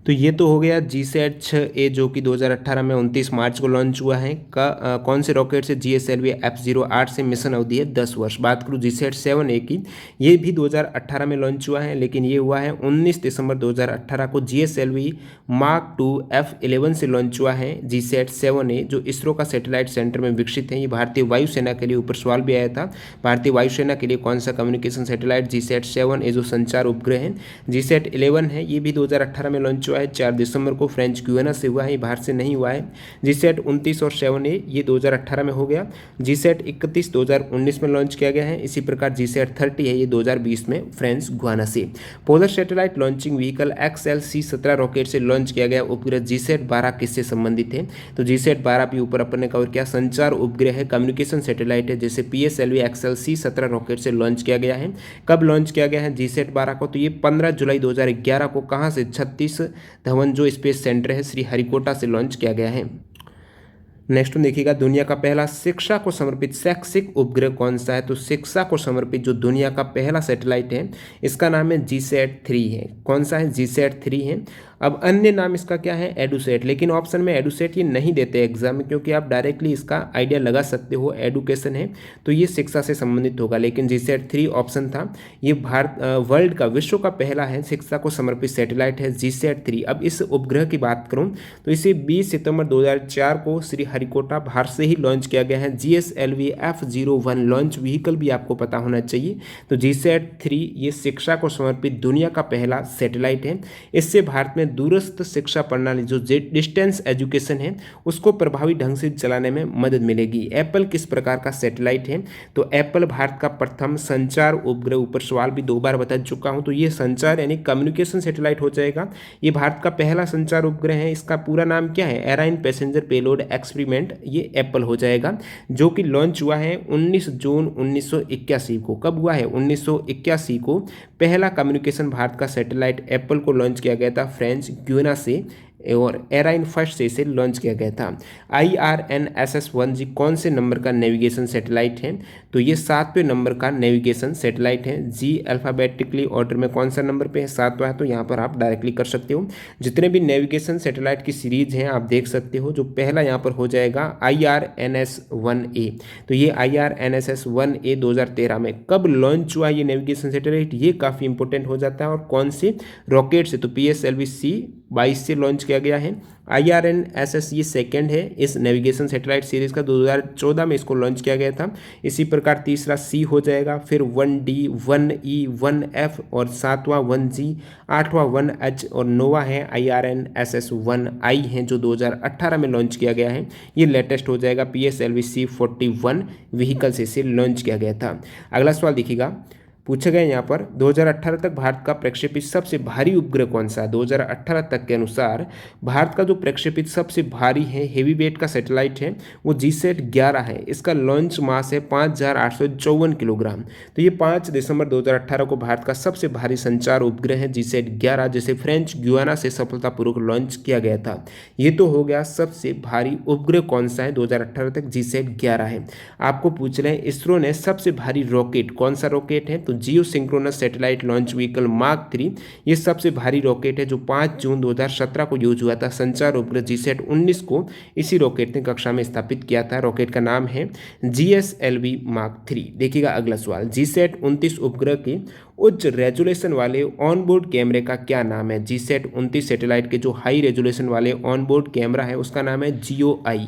तो ये तो हो गया GSAT 6A जो कि 2018 में 29 मार्च को लॉन्च हुआ है। कौन से रॉकेट से? GSLV F08 से। मिशन अवधि है 10 वर्ष। बात करूँ GSAT 7A की, ये भी 2018 में लॉन्च हुआ है, लेकिन ये हुआ है 19 दिसंबर 2018 को। GSLV Mark II F11 से लॉन्च हुआ है GSAT 7A, जो इसरो का सैटेलाइट सेंटर में विकसित है। ये भारतीय वायुसेना के लिए, ऊपर सवाल भी आया था, भारतीय वायुसेना के लिए कौन सा कम्युनिकेशन सैटेलाइट? GSAT 7A जो संचार उपग्रह है। GSAT 11 है, ये भी 2018 में लॉन्च हुआ है, 4 दिसंबर को फ्रेंच गुयाना से हुआ है, ये भारत से नहीं हुआ है। GSAT 29 और 7A ये 2018 में हो गया। GSAT 31 2019 में लॉन्च किया गया है। इसी प्रकार GSAT 30 है, ये 2020 में फ्रेंच गुयाना से। Polar satellite launching vehicle XLC-17 rocket से लॉन्च किया गया उपग्रह GSAT 12 किससे संबंधित है? तो GSAT 12 भी ऊपर अपन ने कवर किया, संचार उपग्रह है, कम्युनिकेशन सैटेलाइट है, जैसे PSLV XLC-17 रॉकेट से लॉन्च किया गया है। कब लॉन्च किया गया है GSAT 12 को? तो ये 15 जुलाई 2011 को। कहाँ से? सतीश धवन जो स्पेस सेंटर है श्रीहरिकोटा से लॉन्च किया गया है। नेक्स्ट वन देखिएगा, दुनिया का पहला शिक्षा को समर्पित शैक्षिक उपग्रह कौन सा है? तो शिक्षा को समर्पित जो दुनिया का पहला सैटेलाइट है, इसका नाम है GSAT 3 है। कौन सा है? GSAT 3 है। अब अन्य नाम इसका क्या है? EduSat, लेकिन ऑप्शन में EduSat ये नहीं देते एग्जाम में, क्योंकि आप डायरेक्टली इसका आइडिया लगा सकते हो, एडुकेशन है तो ये शिक्षा से संबंधित होगा, लेकिन GSAT 3 ऑप्शन था। ये वर्ल्ड का, विश्व का पहला है शिक्षा को समर्पित सैटेलाइट है GSAT 3। अब इस उपग्रह की बात करूँ तो इसे 20 सितंबर 2004 को श्रीहरिकोटा भारत से ही लॉन्च किया गया है। GSLV F01 लॉन्च व्हीकल भी आपको पता होना चाहिए। तो GSAT 3 ये शिक्षा को समर्पित दुनिया का पहला सैटेलाइट है। इससे भारत में दूरस्थ शिक्षा प्रणाली जो डिस्टेंस एजुकेशन है उसको प्रभावी ढंग से चलाने में मदद मिलेगी। एप्पल किस प्रकार का सैटेलाइट है? तो एप्पल भारत का प्रथम संचार उपग्रह, ऊपर सवाल भी 2 बार बता चुका हूं, तो ये संचार यानी कम्युनिकेशन सैटेलाइट हो जाएगा। ये भारत का पहला संचार उपग्रह है। इसका पूरा नाम क्या है? एराइन पैसेंजर पेलोड एक्सपेरिमेंट, ये एप्पल हो जाएगा, जो कि लॉन्च हुआ है 19 जून 1981 को। कब हुआ है? 1981 को पहला कम्युनिकेशन भारत का सैटेलाइट एप्पल को लॉन्च किया गया था फ्रेंच गुयाना से, और एराइन फर्स्ट से इसे लॉन्च किया गया था। IRNSS-1G कौन से नंबर का नेविगेशन सैटेलाइट है? तो ये 7वें नंबर का नेविगेशन सैटेलाइट है। जी अल्फ़ाबेटिकली ऑर्डर में कौन सा नंबर पे है? 7वां है, तो यहाँ पर आप डायरेक्टली कर सकते हो। जितने भी नेविगेशन सैटेलाइट की सीरीज हैं आप देख सकते हो, जो पहला यहाँ पर हो जाएगा IRNS-1A। तो ये IRNSS-1A 2013 में कब लॉन्च हुआ ये नेविगेशन सैटेलाइट? ये काफ़ी इंपॉर्टेंट हो जाता है। और कौन से रॉकेट से? तो PSLV-C-22 से लॉन्च किया गया है। IRNSS ये सेकेंड है इस नेविगेशन सैटेलाइट सीरीज का, 2014 में इसको लॉन्च किया गया था। इसी प्रकार तीसरा C हो जाएगा, फिर 1D, 1E, 1F और 7वां 1G, 8वां 1H और 9वां है IRNSS-1I है, जो 2018 में लॉन्च किया गया है। ये लेटेस्ट हो जाएगा, PSLV-C-41 व्हीकल से इसे लॉन्च किया गया था। अगला सवाल देखिएगा, पूछा गया यहाँ पर 2018 तक भारत का प्रक्षेपित सबसे भारी उपग्रह कौन सा है? 2018 तक के अनुसार भारत का जो प्रक्षेपित सबसे भारी है, हेवी वेट का सैटेलाइट है, वो GSAT 11 है। इसका लॉन्च मास है 5854 किलोग्राम। तो ये 5 दिसंबर 2018 को भारत का सबसे भारी संचार उपग्रह है GSAT 11, जिसे फ्रेंच गुयाना से सफलतापूर्वक लॉन्च किया गया था। ये तो हो गया सबसे भारी उपग्रह कौन सा है 2018 तक? GSAT 11 है। आपको पूछ रहे हैं इसरो ने सबसे भारी रॉकेट कौन सा रॉकेट है? तो geosynchronous satellite launch vehicle mark 3 ये सबसे भारी रॉकेट है, जो 5 जून 2017 को यूज हुआ था। संचार उपग्रह GSAT 19 को इसी रॉकेट ने कक्षा में स्थापित किया था। रॉकेट का नाम है GSLV मार्क 3। देखिएगा अगला सवाल, GSAT 29 उपग्रह के उच्च रेजोल्यूशन वाले ऑनबोर्ड कैमरे का क्या नाम है? GSAT 29 सैटेलाइट के जो हाई रेजोल्यूशन वाले ऑनबोर्ड कैमरा है उसका नाम है GOI।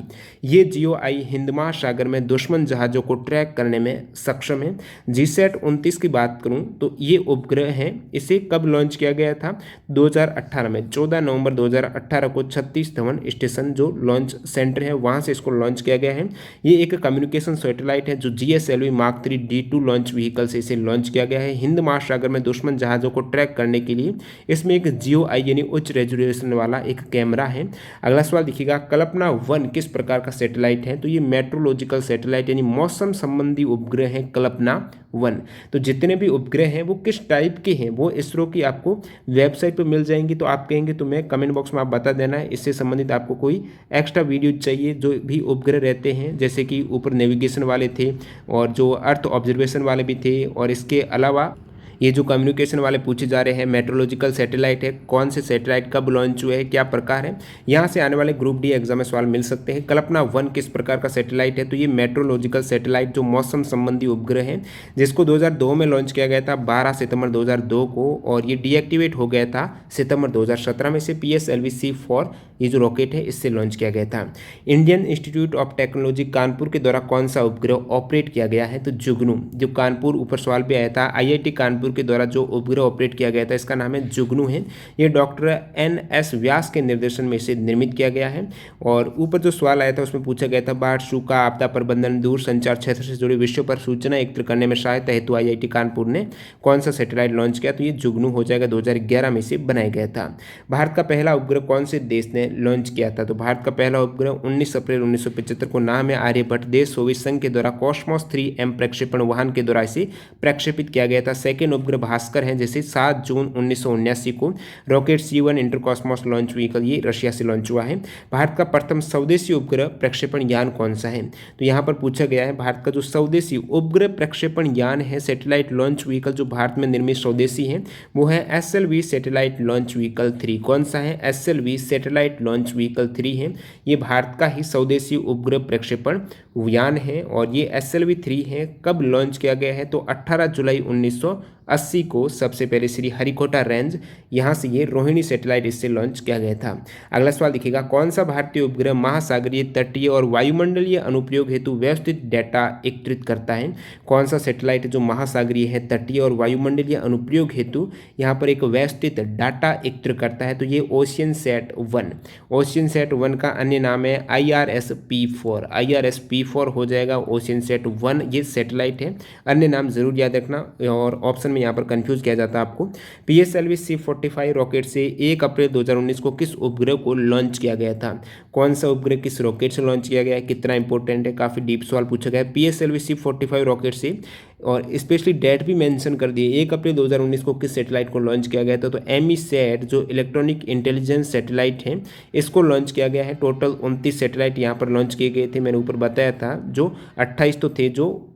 ये GOI हिंद महासागर में दुश्मन जहाज़ों को ट्रैक करने में सक्षम है। GSAT 29 की बात करूं तो ये उपग्रह है, इसे कब लॉन्च किया गया था? 2018 में 14 नवंबर 2018 को सतीश धवन स्टेशन जो लॉन्च सेंटर है वहां से इसको लॉन्च किया गया है। ये एक कम्युनिकेशन सैटेलाइट है जो GSLV mark 3 D2 launch vehicle से इसे लॉन्च किया गया है हिंद महासागर में दुश्मन जहाज़ों को ट्रैक करने के लिए। इसमें एक GOI यानी उच्च रेजोल्यूशन वाला एक कैमरा है। अगला सवाल देखिएगा, कल्पना 1 किस प्रकार का सैटेलाइट है? तो ये मेट्रोलॉजिकल सैटेलाइट यानी मौसम संबंधी उपग्रह है कल्पना 1। तो जितने जितने भी उपग्रह हैं वो किस टाइप के हैं वो इसरो की आपको वेबसाइट पर मिल जाएंगी। तो आप कहेंगे तो मैं कमेंट बॉक्स में आप बता देना है। इससे संबंधित आपको कोई एक्स्ट्रा वीडियो चाहिए, जो भी उपग्रह रहते हैं जैसे कि ऊपर नेविगेशन वाले थे और जो अर्थ ऑब्जर्वेशन वाले भी थे, और इसके अलावा ये जो कम्युनिकेशन वाले पूछे जा रहे हैं, मेट्रोलॉजिकल सैटेलाइट है, कौन से सैटेलाइट कब लॉन्च हुए हैं, क्या प्रकार है, यहाँ से आने वाले ग्रुप डी एग्जाम में सवाल मिल सकते हैं। कल्पना 1 किस प्रकार का सैटेलाइट है, तो ये मेट्रोलॉजिकल सैटेलाइट जो मौसम संबंधी उपग्रह है, जिसको 2002 में लॉन्च किया गया था 12 सितंबर 2002 को, और ये डीएक्टिवेट हो गया था सितंबर 2017 में से PSLV-C4 ये जो रॉकेट है इससे लॉन्च किया गया था। Indian institute of technology Kanpur के द्वारा कौन सा उपग्रह ऑपरेट किया गया है, तो जुगनू। जो कानपुर ऊपर सवाल भी आया था, IIT कानपुर के द्वारा जो उपग्रह ऑपरेट किया गया था इसका नाम है जुगनू है। ये डॉक्टर NS व्यास के निर्देशन में इसे निर्मित किया गया है। और ऊपर जो सवाल आया था उसमें पूछा गया था बाढ़, सूखा, आपदा प्रबंधन, दूर संचार क्षेत्र से जुड़े विषयों पर सूचना एकत्र करने में सहायता हेतु IIT कानपुर ने कौन सा सैटेलाइट लॉन्च किया, तो ये जुगनू हो जाएगा। 2011 में इसे बनाया गया था। भारत का पहला उपग्रह कौन से देश ने लॉन्च किया था, तो भारत का पहला उपग्रह 19 अप्रैल 1975 को नाम है आर्यभट्ट। देश सोवियत संघ के द्वारा कॉस्मोस 3M प्रक्षेपण वाहन के द्वारा इसे प्रक्षेपित किया गया था। सेकेंड उपग्रह भास्कर है, जैसे 7 जून 1979 को rocket C1 Intercosmos launch vehicle ये रशिया से लॉन्च हुआ है। भारत का प्रथम स्वदेशी उपग्रह प्रक्षेपण यान कौन सा है, तो यहाँ पर पूछा गया है भारत का जो स्वदेशी उपग्रह प्रक्षेपण यान है, सैटेलाइट लॉन्च व्हीकल जो भारत में निर्मित स्वदेशी है, वो है SLV सैटेलाइट लॉन्च व्हीकल 3। कौन सा है, SLV सैटेलाइट लॉन्च व्हीकल 3 है। ये भारत का ही स्वदेशी उपग्रह प्रक्षेपण यान है और ये SLV 3 है। कब लॉन्च किया गया है, तो 18 जुलाई 1980 को सबसे पहले श्री हरिकोटा रेंज यहाँ से ये रोहिणी सैटेलाइट इससे लॉन्च किया गया था। अगला सवाल देखिएगा, कौन सा भारतीय उपग्रह महासागरीय, तटीय और वायुमंडलीय अनुप्रयोग हेतु व्यवस्थित डेटा एकत्रित करता है। कौन सा सैटेलाइट जो महासागरीय है, तटीय और वायुमंडलीय अनुप्रयोग हेतु यहाँ पर एक व्यवस्थित डाटा एकत्र करता है, तो ये ओशियनसैट 1। ओशियनसैट 1 का अन्य नाम है IRS-P4। IRS-P4 हो जाएगा ओशियनसैट 1 ये सैटेलाइट है। अन्य नाम जरूर याद रखना और ऑप्शन में यहाँ पर कंफ्यूज किया जाता है आपको। PSLV-C45 रॉकेट से 1 अप्रैल 2019 को किस उपग्रह को लॉन्च किया गया था। कौन सा उपग्रह किस रॉकेट से लॉन्च किया गया है, कितना इंपॉर्टेंट है, काफ़ी डीप सवाल पूछा गया है। PSLV-C45 रॉकेट से, और स्पेशली डेट भी मेंशन कर दिए 1 अप्रैल 2019 को किस सैटेलाइट को लॉन्च किया गया था, तो एमीसैट जो इलेक्ट्रॉनिक इंटेलिजेंस सैटेलाइट है इसको लॉन्च किया गया है। टोटल 29 सैटेलाइट यहाँ पर लॉन्च किए गए थे, मैंने ऊपर बताया था। जो 28 तो थे जो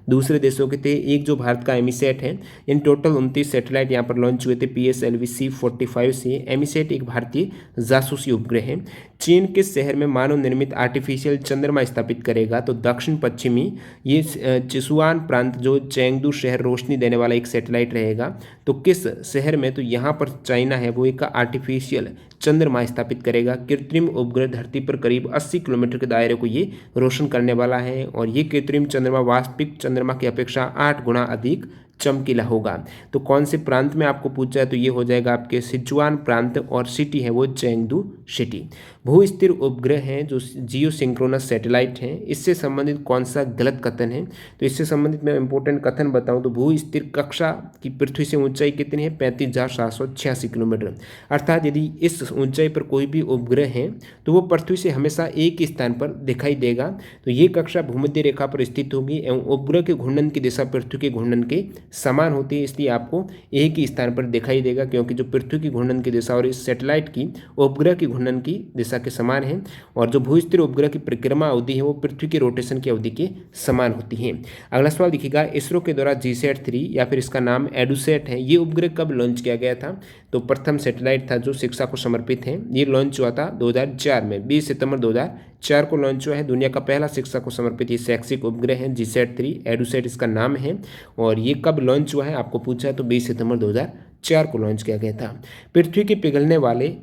दूसरे देशों के थे, एक जो भारत का एमीसैट है। इन टोटल 29 सैटेलाइट यहाँ पर लॉन्च हुए थे PSLV-C45 से। एमीसैट एक भारतीय जासूसी उपग्रह है। चीन किस शहर में मानव निर्मित आर्टिफिशियल चंद्रमा स्थापित करेगा, तो दक्षिण पश्चिमी ये चिसुआन प्रांत जो चेंगडू शहर रोशनी देने वाला एक सैटेलाइट रहेगा, तो किस शहर में, तो यहाँ पर चाइना है वो एक आर्टिफिशियल चंद्रमा स्थापित करेगा। कृत्रिम उपग्रह धरती पर करीब 80 किलोमीटर के दायरे को ये रोशन करने वाला है और ये कृत्रिम चंद्रमा वास्तविक चंद्रमा की अपेक्षा 8 गुना अधिक चमकीला होगा। तो कौन से प्रांत में आपको पूछा है, तो ये हो जाएगा आपके सिचुआन प्रांत और सिटी है वो चेंगडू सिटी। भू स्थिर उपग्रह हैं जो जियो सिंक्रोनस सैटेलाइट हैं, इससे संबंधित कौन सा गलत कथन है, तो इससे संबंधित मैं इंपॉर्टेंट कथन बताऊं तो भू स्थिर कक्षा की पृथ्वी से ऊंचाई कितनी है, 35,786 किलोमीटर। अर्थात यदि इस ऊंचाई पर कोई भी उपग्रह है तो वो पृथ्वी से हमेशा एक ही स्थान पर दिखाई देगा। तो ये कक्षा भूमध्य रेखा पर स्थित होगी एवं उपग्रह के घूर्णन की दिशा पृथ्वी के घूर्णन के समान होती है, इसलिए आपको एक ही स्थान पर दिखाई देगा, क्योंकि जो पृथ्वी की घूर्णन की दिशा और इस सैटेलाइट की उपग्रह की घूर्णन की दिशा के समान है। और जो भूस्थिर उपग्रह की परिक्रमा अवधि है वो पृथ्वी के रोटेशन की अवधि के समान होती है। अगला सवाल देखिएगा, इसरो के द्वारा GSAT-3 या फिर इसका नाम एडुसैट है, ये उपग्रह कब लॉन्च किया गया था, तो प्रथम सैटेलाइट था जो शिक्षा को समर्पित है, ये लॉन्च हुआ था 2004 में, 20 सितंबर 2004 को लॉन्च हुआ है। दुनिया का पहला शिक्षा को समर्पित ये शैक्षिक उपग्रह है GSAT-3, एडुसैट इसका नाम है। और ये कब लॉन्च हुआ है आपको पूछा है, तो 20 सितंबर 2004 को लॉन्च किया गया था। पृथ्वी के पिघलने वाले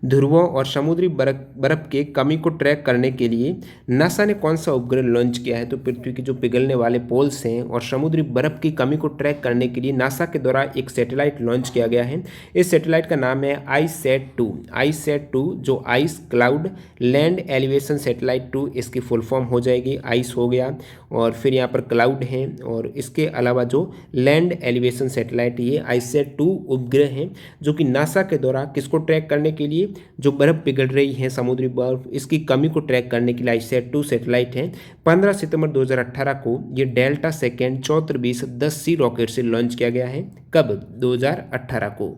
ध्रुवों और समुद्री बर्फ के कमी को ट्रैक करने के लिए नासा ने कौन सा उपग्रह लॉन्च किया है, तो पृथ्वी के जो पिघलने वाले पोल्स हैं और समुद्री बर्फ की कमी को ट्रैक करने के लिए नासा के द्वारा एक सैटेलाइट लॉन्च किया गया है। इस सैटेलाइट का नाम है ICESat-2। ICESat-2 जो ice cloud land elevation satellite 2 इसकी फुल फॉर्म हो जाएगी। आइस हो गया और फिर यहाँ पर क्लाउड है और इसके अलावा जो लैंड एलिवेशन सैटेलाइट ये ICESat-2 उपग्रह हैं जो कि नासा के द्वारा किसको ट्रैक करने के लिए, देखिए जो बर्फ़ पिघल रही है, समुद्री बर्फ़, इसकी कमी को ट्रैक करने के लिए ICET-2 सैटेलाइट है 15 सितंबर 2018 को ये डेल्टा सेकेंड 3420-10C रॉकेट से लॉन्च किया गया है। कब? 2018 को।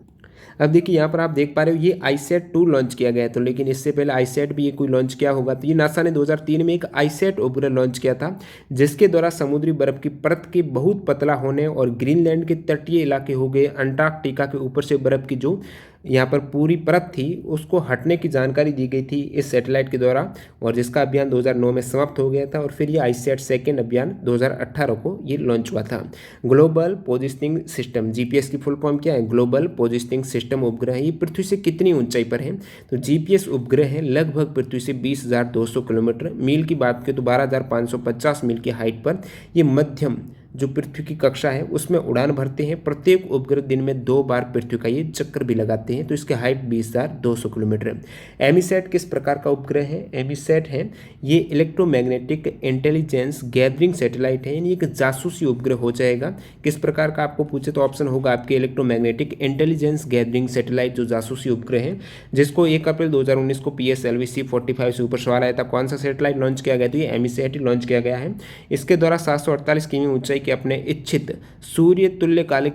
अब देखिए यहाँ पर आप देख पा रहे हो ये ICET-2 लॉन्च किया गया है, तो लेकिन इससे पहले ICET भी ये कोई लॉन्च किया होगा। तो ये नासा ने 2003 में एक ICET उपग्रह लॉन्च किया था, जिसके द्वारा समुद्री बर्फ की परत के बहुत पतला होने और ग्रीनलैंड के तटीय इलाके हो गए अंटार्कटिका के ऊपर से बर्फ की जो यहाँ पर पूरी परत थी उसको हटने की जानकारी दी गई थी इस सैटेलाइट के द्वारा, और जिसका अभियान 2009 में समाप्त हो गया था और फिर ये ICET सेकेंड अभियान 2018 को ये लॉन्च हुआ था। ग्लोबल पोजिशनिंग सिस्टम, GPS की फुल फॉर्म क्या है? ग्लोबल पोजिशनिंग सिस्टम उपग्रह है। ये पृथ्वी से कितनी ऊंचाई पर है? तो GPS उपग्रह है लगभग पृथ्वी से 20,200 किलोमीटर। मील की बात करें तो 12,550 मील की हाइट पर ये मध्यम जो पृथ्वी की कक्षा है उसमें उड़ान भरते हैं। प्रत्येक उपग्रह दिन में 2 बार पृथ्वी का ये चक्कर भी लगाते हैं, तो इसकी हाइट 20,200 किलोमीटर है। एमीसैट किस प्रकार का उपग्रह है? एमीसैट है ये इलेक्ट्रोमैग्नेटिक इंटेलिजेंस गैदरिंग सैटेलाइट है, यानी एक जासूसी उपग्रह हो जाएगा। किस प्रकार का आपको पूछे तो ऑप्शन होगा आपके इलेक्ट्रोमैग्नेटिक इंटेलिजेंस गैदरिंग सैटेलाइट जो जासूसी उपग्रह है, जिसको 1 अप्रैल 2019 को PSLV C-45 से ऊपर सवाल आया था। कौन सा सैटेलाइट लॉन्च किया गया? तो ये एमीसैट लॉन्च किया गया है। इसके द्वारा 748 किमी ऊंचाई कि अपने इच्छित सूर्य तुल्यकालिक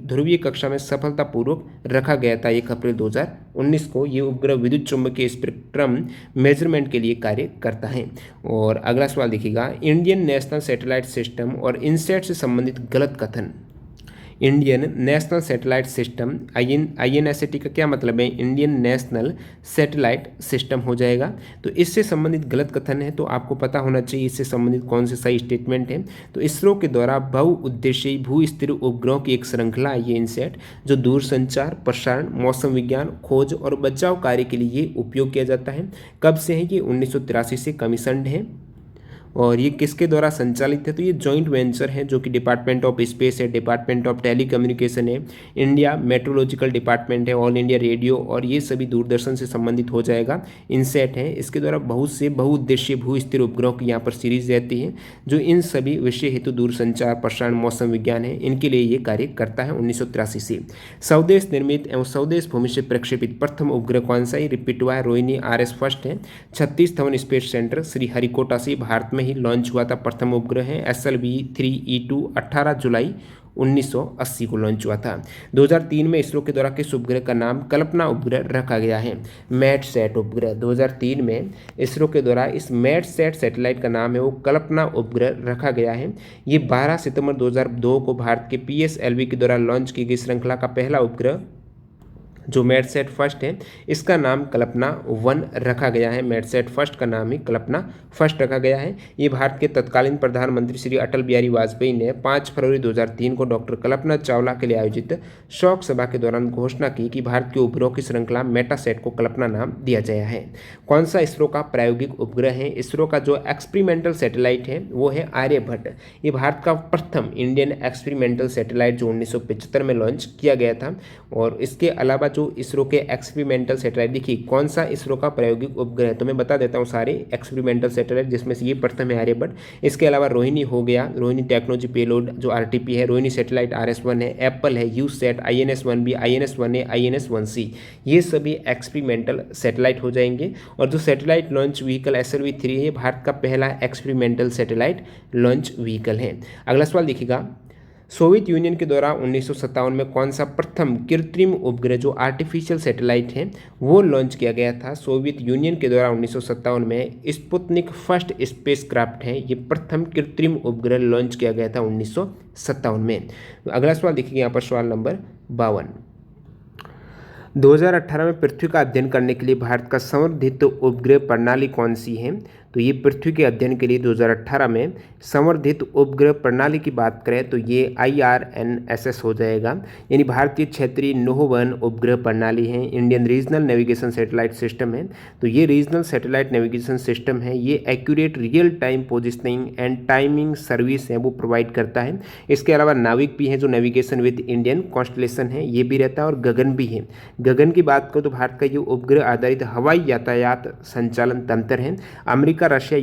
ध्रुवीय कक्षा में सफलतापूर्वक रखा गया था 1 अप्रैल 2019 को। ये उपग्रह विद्युत चुंबकीय स्पेक्ट्रम मेजरमेंट के लिए कार्य करता है। और अगला सवाल देखिएगा, इंडियन नेशनल सैटेलाइट सिस्टम और इनसैट से संबंधित गलत कथन। Indian national satellite system, INSAT का क्या मतलब है? इंडियन नेशनल सैटेलाइट सिस्टम हो जाएगा। तो इससे संबंधित गलत कथन है, तो आपको पता होना चाहिए इससे संबंधित कौन से सही स्टेटमेंट है। तो इसरो के द्वारा बहुउद्देशीय भू स्थिर उपग्रहों की एक श्रृंखला है ये इनसैट, जो दूरसंचार, प्रसारण, मौसम विज्ञान, खोज और बचाव कार्य के लिए ये उपयोग किया जाता है। कब से है ये? 1983 से कमीशन्ड है। और ये किसके द्वारा संचालित है? तो ये जॉइंट वेंचर है जो कि डिपार्टमेंट ऑफ स्पेस है, डिपार्टमेंट ऑफ टेलीकम्युनिकेशन है, इंडिया मेट्रोलॉजिकल डिपार्टमेंट है, ऑल इंडिया रेडियो और ये सभी दूरदर्शन से संबंधित हो जाएगा। इनसैट है, इसके द्वारा बहुत से बहुउद्देशीय भू स्थिर उपग्रहों की यहाँ पर सीरीज रहती है जो इन सभी विषय हेतु दूरसंचार, प्रसारण, मौसम विज्ञान है, इनके लिए ये कार्य करता है 1983 से। स्वदेश निर्मित एवं स्वदेश भूमि से प्रक्षेपित प्रथम उपग्रह कौन सा है? रिपीट हुआ है, रोहिणी RS फर्स्ट है। 36 धवन स्पेस सेंटर श्रीहरिकोटा से भारत में ही लॉन्च हुआ था। प्रथम उपग्रह है SLV-3E2 18 जुलाई 1980 को लॉन्च हुआ था। 2003 में इसरो के द्वारा किस उपग्रह का नाम कल्पना उपग्रह रखा गया है? मैटसैट उपग्रह। 2003 में इसरो के द्वारा इस मैटसैट सैटेलाइट का नाम है वो कल्पना उपग्रह रखा गया है। ये 12 सितंबर 2002 को भारत के PSLV के द्वारा लॉन्च की गई श्रृंखला का पहला उपग्रह जो मैटसैट फर्स्ट है, इसका नाम कल्पना 1 रखा गया है। मैटसैट फर्स्ट का नाम ही कल्पना फर्स्ट रखा गया है। ये भारत के तत्कालीन प्रधानमंत्री श्री अटल बिहारी वाजपेयी ने 5 फरवरी 2003 को डॉक्टर कल्पना चावला के लिए आयोजित शोक सभा के दौरान घोषणा की कि भारत के उपग्रहों की श्रृंखला मेटासैट को कल्पना नाम दिया गया है। कौन सा इसरो का प्रायोगिक उपग्रह है? इसरो का जो एक्सपेरिमेंटल सैटेलाइट है वो है आर्यभट्ट। ये भारत का प्रथम इंडियन एक्सपेरिमेंटल सैटेलाइट जो 1975 में लॉन्च किया गया था। और इसके अलावा जो इसरो के एक्सपेरिमेंटल सैटेलाइट, देखिए कौन सा इसरो का प्रायोगिक उपग्रह है, तो मैं बता देता हूँ सारे एक्सपेरिमेंटल सैटेलाइट, जिसमें से ये प्रथम है आर्यभट्ट। इसके अलावा रोहिणी हो गया, रोहिणी टेक्नोलॉजी पेलोड जो RTP है, रोहिणी सैटेलाइट RS-1 है, एप्पल है, यूसैट, INS-1B, INS-1A, INS-1C, ये सभी एक्सपेरिमेंटल सैटेलाइट हो जाएंगे। और जो सैटेलाइट लॉन्च व्हीकल SLV-3 है, ये भारत का पहला एक्सपेरिमेंटल सैटेलाइट लॉन्च व्हीकल है। अगला सवाल देखिएगा, सोवियत यूनियन के द्वारा 1957 में कौन सा प्रथम कृत्रिम उपग्रह जो आर्टिफिशियल सैटेलाइट है वो लॉन्च किया गया था? सोवियत यूनियन के द्वारा 1957 में स्पुतनिक फर्स्ट स्पेसक्राफ्ट है, ये प्रथम कृत्रिम उपग्रह लॉन्च किया गया था 1957 में। अगला सवाल देखिए यहाँ पर सवाल नंबर 52। 2018 में पृथ्वी का अध्ययन करने के लिए भारत का संवर्धित उपग्रह प्रणाली कौन सी है? तो ये पृथ्वी के अध्ययन के लिए 2018 में संवर्धित उपग्रह प्रणाली की बात करें तो ये IRNSS हो जाएगा, यानी भारतीय क्षेत्रीय नौवन उपग्रह प्रणाली है, Indian regional navigation satellite system है। तो ये रीजनल सैटेलाइट नेविगेशन सिस्टम है, ये accurate real time positioning and timing service है वो प्रोवाइड करता है। इसके अलावा नाविक भी है जो नेविगेशन विद इंडियन कॉन्स्टलेशन है ये भी रहता है, और गगन भी है। गगन की बात करो तो भारत का ये उपग्रह आधारित हवाई यातायात संचालन तंत्र है। अमेरिका अमेरिका, रशिया,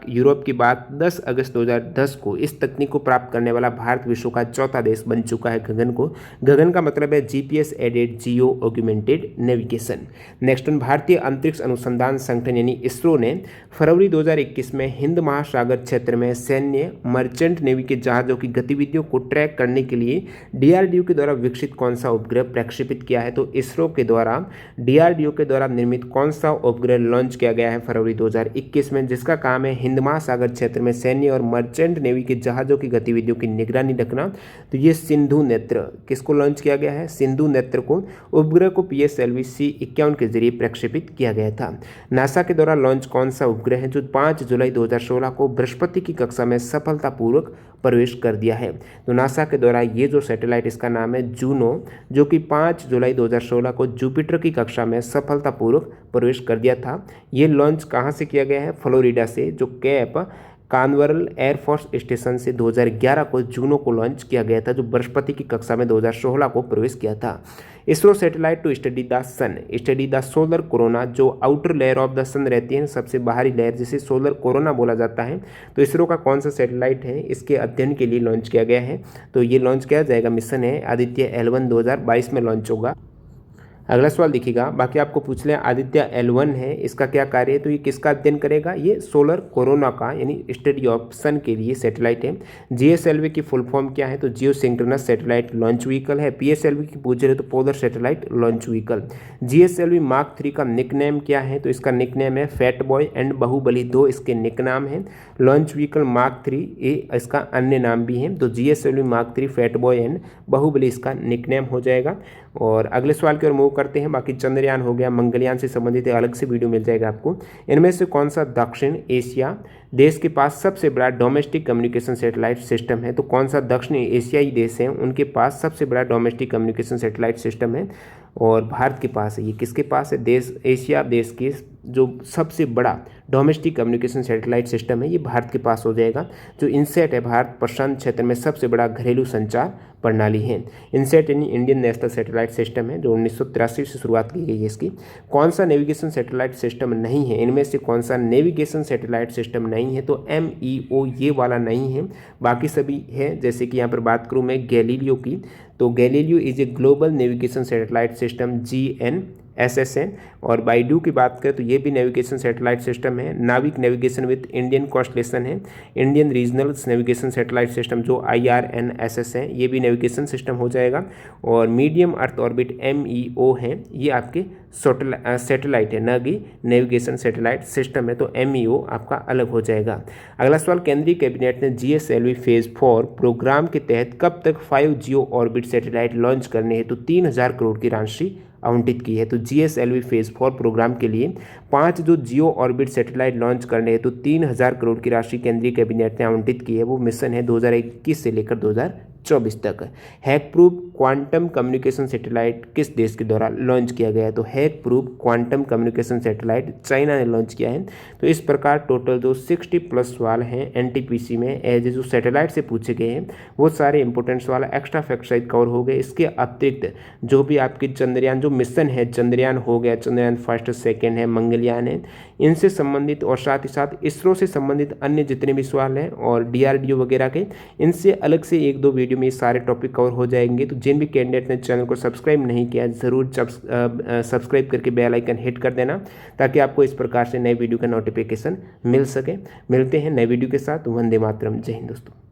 यूरोप के बाद 10 अगस्त 2010 को इस तकनीक को प्राप्त करने वाला भारत विश्व का चौथा देश बन चुका है गगन का मतलब है जीपीएस एडेड जियो ऑग्यूमेंटेड नेविगेशन। नेक्स्ट वन, भारतीय अंतरिक्ष अनुसंधान संगठन यानी इसरो ने फरवरी 2021 में हिंद महासागर क्षेत्र में सैन्य मर्चेंट नेवी के जहाज़ों की गतिविधियों को ट्रैक करने के लिए डीआरडीओ के द्वारा विकसित कौन सा उपग्रह प्रक्षेपित किया है? तो इसरो के द्वारा डीआरडीओ के द्वारा निर्मित कौन सा उपग्रह लॉन्च किया गया है फरवरी 2021 में, जिसका काम है हिंद महासागर क्षेत्र में सैन्य और मर्चेंट नेवी के जहाज़ों की गतिविधियों की निगरानी रखना। तो ये सिंधु नेत्र किसको लॉन्च किया गया है? सिंधु नेत्र को उपग्रह को PSLV C-51 के जरिए प्रक्षेपित किया गया था। नासा के द्वारा लॉन्च कौन सा उपग्रह है जो 5 जुलाई 2016 को बृहस्पति की कक्षा में सफलतापूर्वक प्रवेश कर दिया है? तो नासा के द्वारा ये जो सैटेलाइट इसका नाम है जूनो, जो कि 5 जुलाई 2016 को जुपिटर की कक्षा में सफलतापूर्वक प्रवेश कर दिया था। ये लॉन्च कहाँ से किया गया है? फ्लोरिडा से, जो कैप कानवरल एयरफोर्स स्टेशन से 2011 को जूनो को लॉन्च किया गया था, जो बृहस्पति की कक्षा में 2016 को प्रवेश किया था। ISRO satellite to study the solar corona, जो outer layer of the sun रहती है, सबसे बाहरी लेयर, जिसे सोलर कोरोना बोला जाता है। तो इसरो का कौन सा सैटेलाइट है इसके अध्ययन के लिए लॉन्च किया गया है? तो ये लॉन्च किया जाएगा, मिशन है आदित्य L1 2022 में लॉन्च होगा। अगला सवाल देखिएगा, बाकी आपको पूछ लें आदित्य L1 है, इसका क्या कार्य है? तो ये किसका अध्ययन करेगा? ये सोलर कोरोना का यानी स्टडी ऑफ सन के लिए सैटेलाइट है। GSLV की फुल फॉर्म क्या है? तो geosynchronous satellite launch vehicle है। PSLV की पूछ रहे तो polar satellite launch vehicle. GSLV mark 3 का निकनेम क्या है? तो इसका निकनेम है फैट बॉय एंड बाहुबली 2 इसके निकनाम है। लॉन्च व्हीकल मार्क 3 ये इसका अन्य नाम भी है। तो GSLV mark 3 fat boy and Baahubali इसका निकनेम हो जाएगा। और अगले सवाल की ओर मूव करते हैं। बाकी चंद्रयान हो गया, मंगलयान से संबंधित अलग से वीडियो मिल जाएगा आपको। इनमें से कौन सा दक्षिण एशिया देश के पास सबसे बड़ा डोमेस्टिक कम्युनिकेशन सैटेलाइट सिस्टम है? तो कौन सा दक्षिण एशियाई देश है उनके पास सबसे बड़ा डोमेस्टिक कम्युनिकेशन सैटेलाइट सिस्टम है? और भारत के पास है। ये किसके पास है? देश एशिया देश के जो सबसे बड़ा डोमेस्टिक कम्युनिकेशन सैटेलाइट सिस्टम है ये भारत के पास हो जाएगा। जो इनसेट है भारत प्रशांत क्षेत्र में सबसे बड़ा घरेलू संचार प्रणाली है। इनसेट यानी इंडियन नेशनल सैटेलाइट सिस्टम है, जो 1983 से शुरुआत की गई है इसकी। कौन सा नेविगेशन सैटेलाइट सिस्टम नहीं है? इनमें से कौन सा नेविगेशन सैटेलाइट सिस्टम नहीं है? तो MEO ये वाला नहीं है, बाकी सभी है। जैसे कि यहाँ पर बात करूँ मैं गैलीलियो की, तो Galileo is a global navigation satellite system GNSS। और बाइडू की बात करें तो ये भी नेविगेशन सैटेलाइट सिस्टम है। नाविक नेविगेशन विद इंडियन कॉन्स्टलेशन है। Indian regional navigation satellite system जो IRNSS है ये भी नेविगेशन सिस्टम हो जाएगा। और मीडियम अर्थ ऑर्बिट MEO है, ये आपके सैटेलाइट है, न कि नेविगेशन सैटेलाइट सिस्टम है। तो MEO आपका अलग हो जाएगा। अगला सवाल, केंद्रीय कैबिनेट ने GSLV फेज 4 प्रोग्राम के तहत कब तक 5 जियो ऑर्बिट सैटेलाइट लॉन्च करने हेतु 3000 करोड़ की राशि आवंटित की है? तो GSLV फेज 4 प्रोग्राम के लिए 5 जो जियो ऑर्बिट सैटेलाइट लॉन्च करने हेतु 3000 करोड़ की राशि केंद्रीय कैबिनेट ने आवंटित की है। वो मिशन है 2021 से लेकर 2024 तक। Hack proof quantum communication satellite किस देश के द्वारा लॉन्च किया गया है? तो hack proof quantum communication satellite China ने लॉन्च किया है। तो इस प्रकार टोटल जो 60+ सवाल हैं NTPC में एज जो सैटेलाइट से पूछे गए हैं वो सारे इंपॉर्टेंट सवाल एक्स्ट्रा फैक्ट सहित कवर हो गए। इसके अतिरिक्त जो भी आपकी चंद्रयान जो मिशन है, चंद्रयान हो गया, चंद्रयान 1, 2 है, मंगलयान है, इनसे संबंधित और साथ ही साथ इसरो से संबंधित अन्य जितने भी सवाल हैं और DRDO वगैरह के, इनसे अलग से 1-2 वीडियो में ये सारे टॉपिक कवर हो जाएंगे। तो जिन भी कैंडिडेट ने चैनल को सब्सक्राइब नहीं किया ज़रूर सब्सक्राइब करके बेल आइकन हिट कर देना, ताकि आपको इस प्रकार से नए वीडियो का नोटिफिकेशन मिल सके। मिलते हैं नए वीडियो के साथ। वंदे मातरम। जय हिंद दोस्तों।